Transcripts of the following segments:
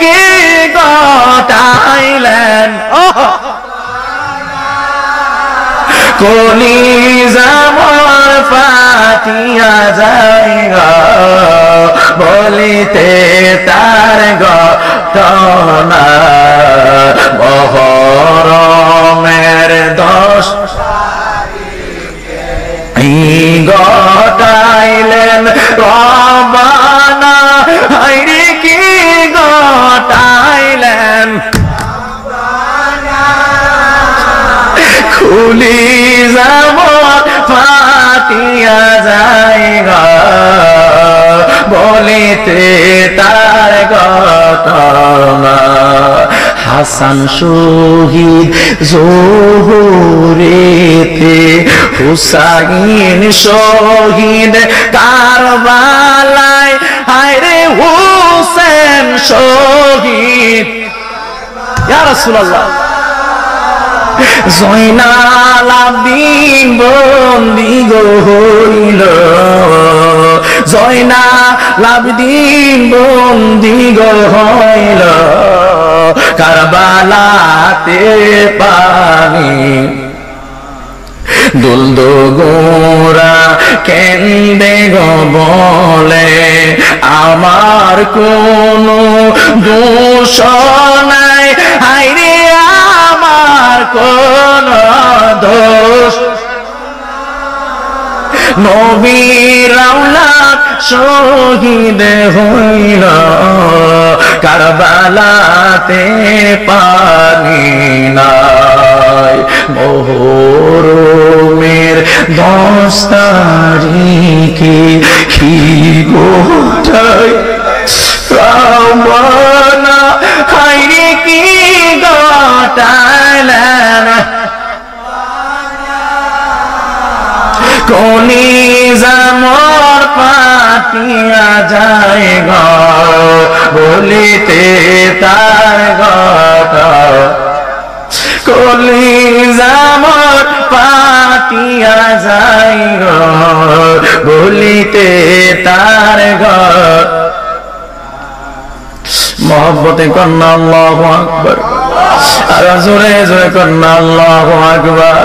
কি গটাইলেন কলিজা মোর ফাটিয়া যায় বলিতে তার ঘটনা মহরমের 10 গটাইলেন রবানা হাইরে কি গটাইলেন খুলি যাব ফাটিয়া যায় বলিতে তার ঘটনা হাসান শহীদ জোহরেতে হুসাইন শহীদ কারবালায় হায়রে হুসেন শহীদ ইয়া রাসূলুল্লাহ জয়নাল আবদিন বন্দী গো হইল জয়নাল আবদিন বন্দী গো হইল কারবালাতে পানি দুলদো গোরা কেন্দে গো বলে আমার কোনো দোষ নাই হায়রে আমার কোনো দোষ নবীর আওলাদ শহীদ হইল কারবালাতে পানি নাই মহরমের 10 তারিখে কি গোটাই রামানা হায়রে কি গোটাইলেন কলিজা মোর পাতিয়া যায় বলিতে তার ঘটনা কলিজা মোর পাতিয়া যায় বলিতে তার মহব্বতে কন্যা আল্লাহু আকবার আর জোরে জোরে কন্যা আল্লাহু আকবার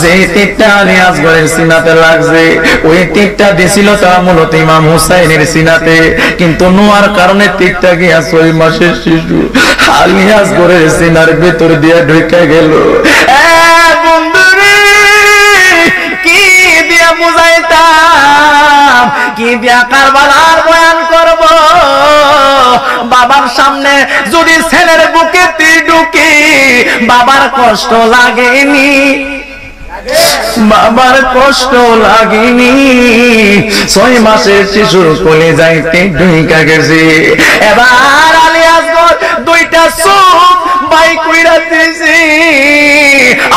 যে তীরটা আলিয়াসগড়ের সিনাতে লাগছে ওই তীরটা দিছিল তা মূলত ইমাম হুসাইনের সিনাতে কিন্তু নোয়ার কারণে তীরটা গিয়া 6 মাসের শিশু আলিয়াসগড়ের সিনার ভিতর দিয়ে ঢুকে গেল বন্ধুরে কি দিয়া বুঝাইতাম কি দিয়া কারবালার বয়ান করব বাবার সামনে যদি ছেলের বুকে তীর ঢুকে বাবার কষ্ট লাগেনি বাবার কষ্ট লাগেনি 6 মাসের শিশুর কোলে যাইতে ঢুইকা গেছে এবার আলিয়াসগড় 2টা চোখ বাই কইরা দিয়েছে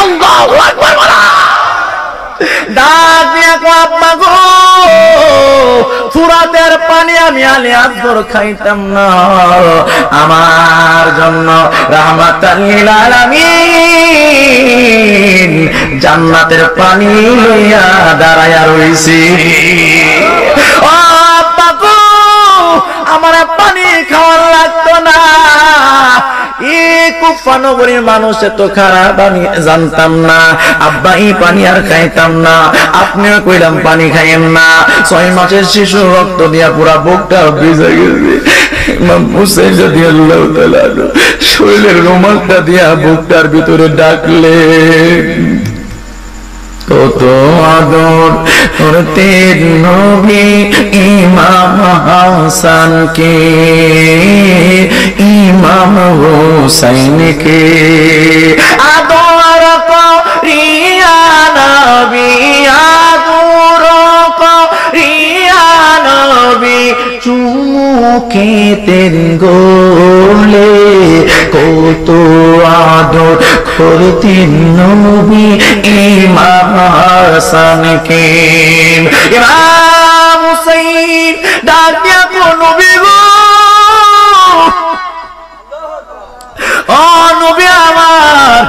আল্লাহু আকবার বলা ডাক দিয়া কো আব্বা গো ফুরাতের পানি আমি আলিয়াসগড় খাইতাম না আমার জন্য রাহমাতাল লিল আলামিন জান্নাতের পানি লইয়া দাঁড়ায়া রইছি ও আব্বা গো আমার পানি খাওয়ার লাগতো না এই কুফানগরীর মানুষ এত খারাপ আমি জানতাম না আব্বা এই পানি আর খাইতাম না আপনিও কইলাম পানি খাইয়েন না 6 মাসের শিশু রক্ত দিয়া পুরা বুকটা ভিজে গেছে ইমাম হুসাইন রাদিয়াল্লাহু তাআলা শরীরের রুমালটা দিয়া বুকটার ভিতরে ডাকলে কত আদর করতেন নবী ইমাম হাসান কে ইমাম হুসাইন কে আদর করিয়া নবী আদর করিয়া নবী চুমুকেতেন গোলে কত আদর করতেন নবী ইমাম হাসান কে ইমাম হুসাইন ডাক দিয়া কো নবী গো ও নবী আমার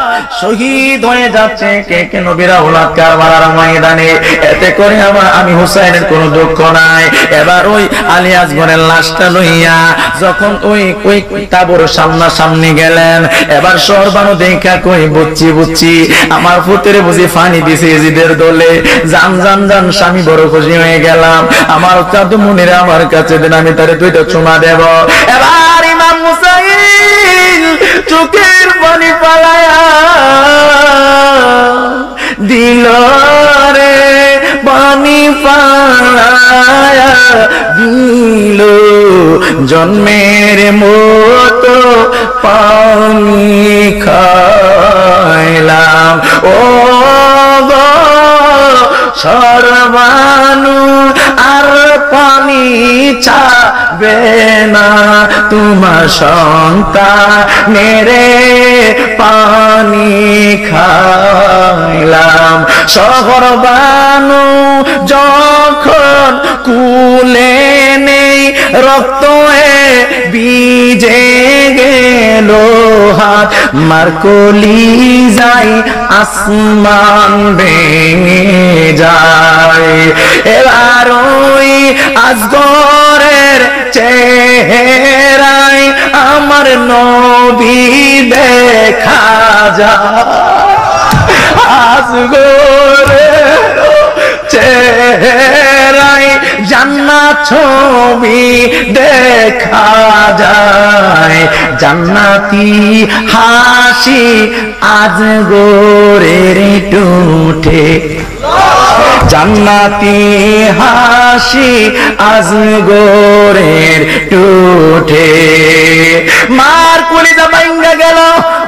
শহীদ হয়ে যাচ্ছে, কে কে নবীরা ওলাদ কারবালার ময়দানে। এতে করে আমি হুসাইনের কোনো দুঃখ নাই। এবার ওই আলী আসগরের লাশটা লইয়া যখন ওই তাবুর সামনাসামনি গেলেন, এবার সরবানু দেখা কই বুঝছি আমার পুত্রে বুঝি ফানি দিছে এজিদের দলে। জান জান জান স্বামী বড় খুশি হয়ে গেলাম। আমার চাদু মুনিরা আমার কাছে দেন, আমি তারে দুইটা চুমা দেব। এবার ইমাম হুসাইন চোখের পানি পালায়া দিল রে, পানি পালায়া দিল, জন্মের মতো পানি খাইলাম। ও সরবানু আর পানি চাবে না, তোমার সন্তানেরে পানি খাইলাম। সরবানু যখন কুলে নেই, রক্ত বিজে গেল হাত, মার কলিজায় আসমান ভেঙে যায়। এবার ওই আসগরের চেহারায় আমার নবী দেখা যায়। আসগরের চেহারায় জান্নাত ছবি দেখা যায়, জান্নাতি হাসি আজগরের টুঠে, জান্নাতি হাসি আজগরের টুঠে। মার কলিজা ভাঙ্গা গেল।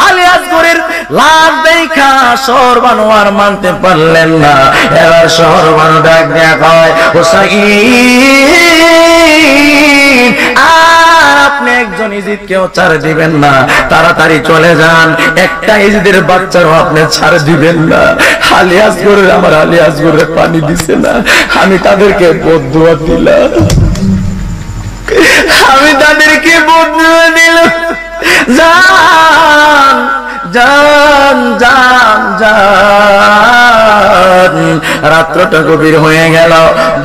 আলী আসগরের লাশ দেখা সরবানু আর মানতে পারলেন না। এবার সরবানু ডাক দেয়া কয়, হুসাইন আর আপনি একজন ইজিদকেও ছাড় দিবেন না, তাড়াতাড়ি চলে যান, একটা ইজিদের বাচ্চারও আপনি ছাড় দিবেন না। আলী আসগরের, আমার আলী আসগরের পানি দিছে না, আমি তাদেরকে বদদুয়া দিলাম, আমি তাদেরকে বদদুয়া দিলাম। যান যান যান যান। রাত্রটা গভীর হয়ে গেল,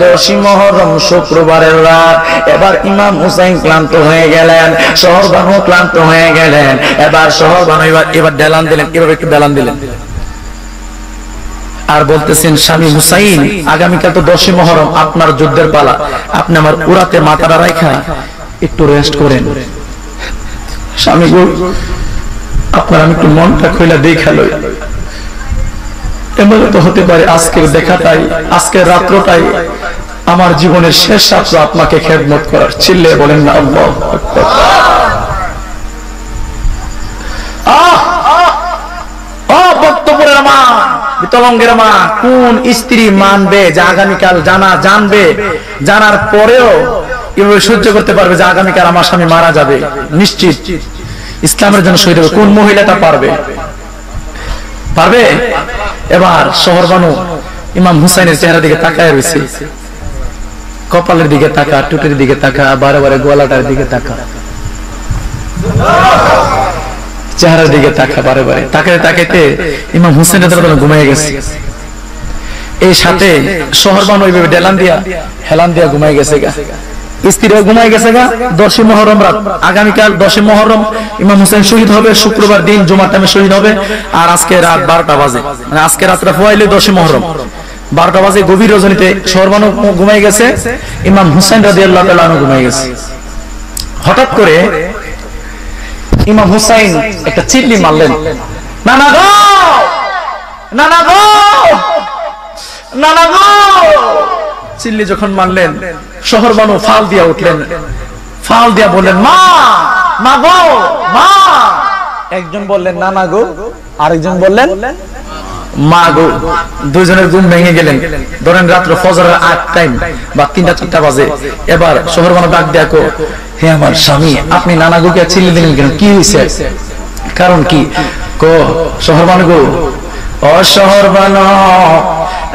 10ই মুহররম শুক্রবারের রাত। এবার ইমাম হুসাইন ক্লান্ত হয়ে গেলেন, সহরবানু ক্লান্ত হয়ে গেলেন। এবার সহরবানু এবার ডেলান দিলেন, এভাবে একটু ডেলান দিলেন আর বলতেছেন, স্বামী হুসাইন আগামীকাল তো 10ই মুহররম, আপনার যুদ্ধের পালা, আপনি আমার উরাতে মাথাটা রাখা একটু রেস্ট করেন। স্বামী গো, আপনার আমি একটু মনটা খুলে দেখালো, এমন তো হতে পারে আজকের দেখাটাই, আজকের রাত্রটাই আমার জীবনের শেষ রাত্র আপনাকে খেদমত করার। চিল্লে বলেন না আল্লাহু আকবার। বক্তব্যের মা, বিতলঙ্গের মা, কোন স্ত্রী মানবে যে আগামীকাল জানবে, জানার পরেও এভাবে সহ্য করতে পারবে যে আগামীকাল আমার স্বামী মারা যাবে, নিশ্চিত ইসলামের জন্য শহীদ হবে? কোন মহিলাটা পারবে? এবার সহরবানু ইমাম হুসাইনের চেহারা দিকে তাকায় রয়েছে, কপালের দিকে তাকা, টুটের দিকে তাকা, বারে বারে গলাটার দিকে তাকা, চেহারার দিকে তাকা, বারে বারে তাকাতে তাকাইতে ইমাম হুসাইনের ঘুমিয়ে গেছে। এই সাথে সহরবানু ওইভাবে হেলান দিয়া ঘুমিয়ে গেছে গা, স্ত্রীও ঘুমাই গেছে গা। 10ই মুহররম রাত, আগামীকাল 10ই মুহররম ইমাম হুসাইন শহীদ হবে, শুক্রবার দিন জুমার টাইমে শহীদ হবে। আর আজকে রাত 12টা বাজে, মানে আজকে রাতটা পোয়াইলে 10ই মুহররম 12টা বাজে, গভীর রজনীতে সহরবানু ঘুমাই গেছে, ইমাম হুসাইন রাদিয়াল্লাহু তাআলা আনহু ঘুমাই গেছে। হঠাৎ করে ইমাম হুসাইন একটা চিল্লি মারলেন, নানা গো, নানা গো, নানা গো। চিল্লি যখন মারলেন, সহরবানু ফাল দিয়া উঠলেন, ফাল দিয়া বললেন, মা, মা গো, মা। একজন বললেন নানা গো, আরেকজন বললেন মা গো। দুইজনের ঘুম ভেঙে গেলেন। ধরেন রাত্র ফজরের 8 টাইম বা 3টা-4টা বাজে। এবার সহরবানু ডাক দিয়া কো, হে আমার স্বামী, আপনি নানা গোকে চিল্লি দিলেন কেন? কি হয়েছে? কারণ কি? কো সহরবানু গো, ও সহরবানু,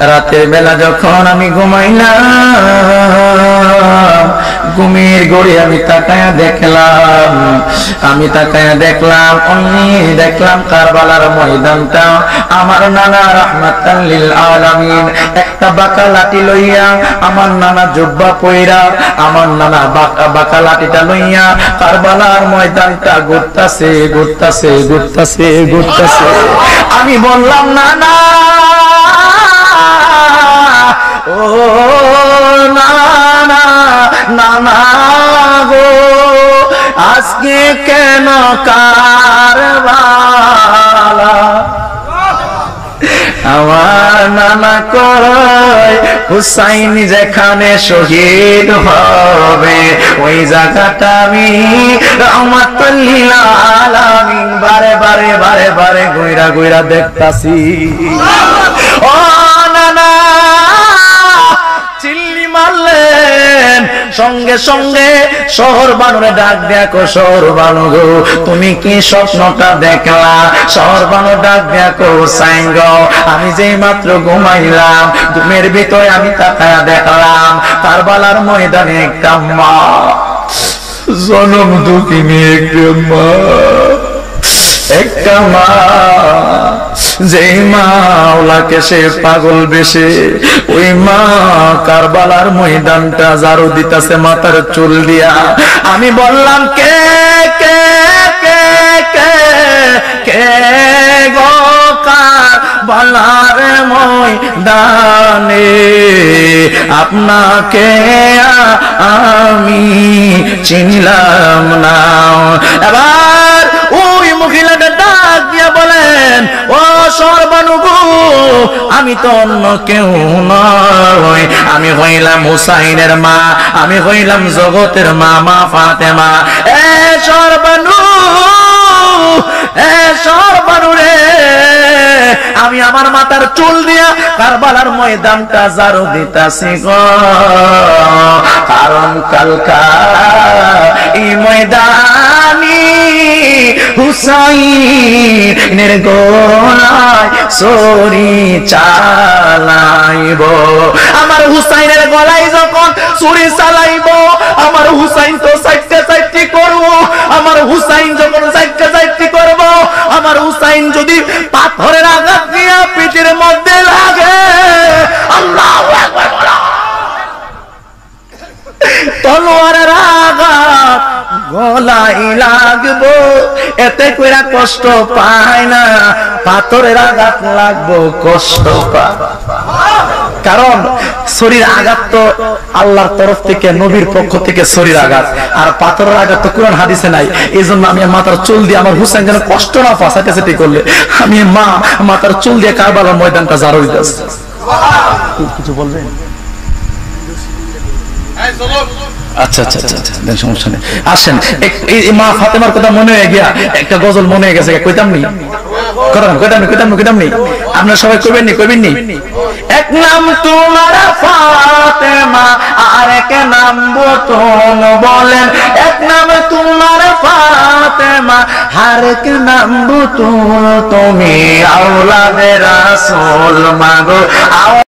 রাতের বেলা যখন আমি ঘুমাইলাম, ঘুমের ঘরে আমি তাকায়া দেখলাম আমি তাকায় দেখলাম দেখলাম কারবালার ময়দানটা আমার নানা রাহমাতাল লিল আলামিন একটা বাঁকা লাঠি লইয়া আমার নানা জুব্বা পয়রা আমার নানা বাঁকা লাঠিটা লইয়া কারবালার ময়দানটা ঘুরতাছে ঘুরতাছে ঘুরতাছে ঘুরতাছে। আমি বললাম নানা ও নানা নানা গো আজকে কেন কারবালা? আমার নানা কয় হুসাইন যেখানে শহীদ হবে ওই জায়গাটা আমি রাহমাতুল লিল আলামিন বারে বারে বারে বারে ঘুরা ঘুরা দেখতাছি। ও নানা চিল্লি মারলেন, সঙ্গে সঙ্গে শহর বানুরে ডাক দেখো শহর বানু গো তুমি কি স্বপ্নটা দেখলা? শহর বানু ডাক দেখো হুসাইন গো আমি যেই মাত্র ঘুমাইলাম ঘুমের ভিতরে আমি তাকায়া দেখলাম কারবালার ময়দানে একটা মা জনম দুঃখিনী একটা মা যে মাওলাকে সে পাগল বেশে ওই মা কারবালার ময়দানটা ঝাড়ু দিতেছে মাথার চুল দিয়া। আমি বললাম কে কে কে কে কে গো কারবালার ময়দানে আপনাকে আমি চিনলাম না। এবার ওই মহিলাটা ডাক দিয়া বলেন ও সর্বানু গো আমি তো অন্য কেউ নয়, আমি হইলাম হুসাইনের মা, আমি হইলাম জগতের মা মা ফাতেমা। এ সর্বানু রে আমি আমার মাথার চুল দিয়া কারবালার ময়দানটা ঝাড়ু দিতাছি গো কারণ কালকা এই ময়দানি হুসাইনের গলায় ছুরি চালাইব। আমার হুসাইনের গলায় যখন ছুরি চালাইব আমার হুসাইন তো সাইটটা সাইটটি করব, আমার হুসাইন যখন সাইটটা সাইটটি করব আমার হুসাইন যদি পাথরের আঘাত দিয়া পিঠের মধ্যে লাগে আল্লাহু আকবার বলো তলোয়ারের আঘাত গলায় লাগবো এতে কইরা কষ্ট পায় না, পাথরের আঘাত লাগবো কষ্ট পায়। কারণ শরীর আঘাত তো আল্লাহর তরফ থেকে নবীর পক্ষ থেকে শরীর আঘাত, আর পাথরের আঘাত তো কোরআন হাদিসে নাই। এই জন্য আমি মাথার চুল দিয়ে আমার হুসাইন যেন কষ্ট না পায় সেটি করলে আমি মা মাথার চুল দিয়ে কারবালার ময়দানটা ঝাড়ু দিতেছি। কিছু বলবেন? আচ্ছা আচ্ছা আচ্ছা সমস্যা নেই, আসেন। এই মা ফাতেমার কথা মনে হয়ে গিয়া একটা গজল মনে হয়ে গেছে, কইতাম নি আপনারা সবাই কইবেন নি? এক নাম তোমার ফাতেমা আর এক নাম বোতন বলেন, এক নাম তোমার ফাতেমা আর এক নাম বোতন তুমি আওলাদে রাসূল মাগো।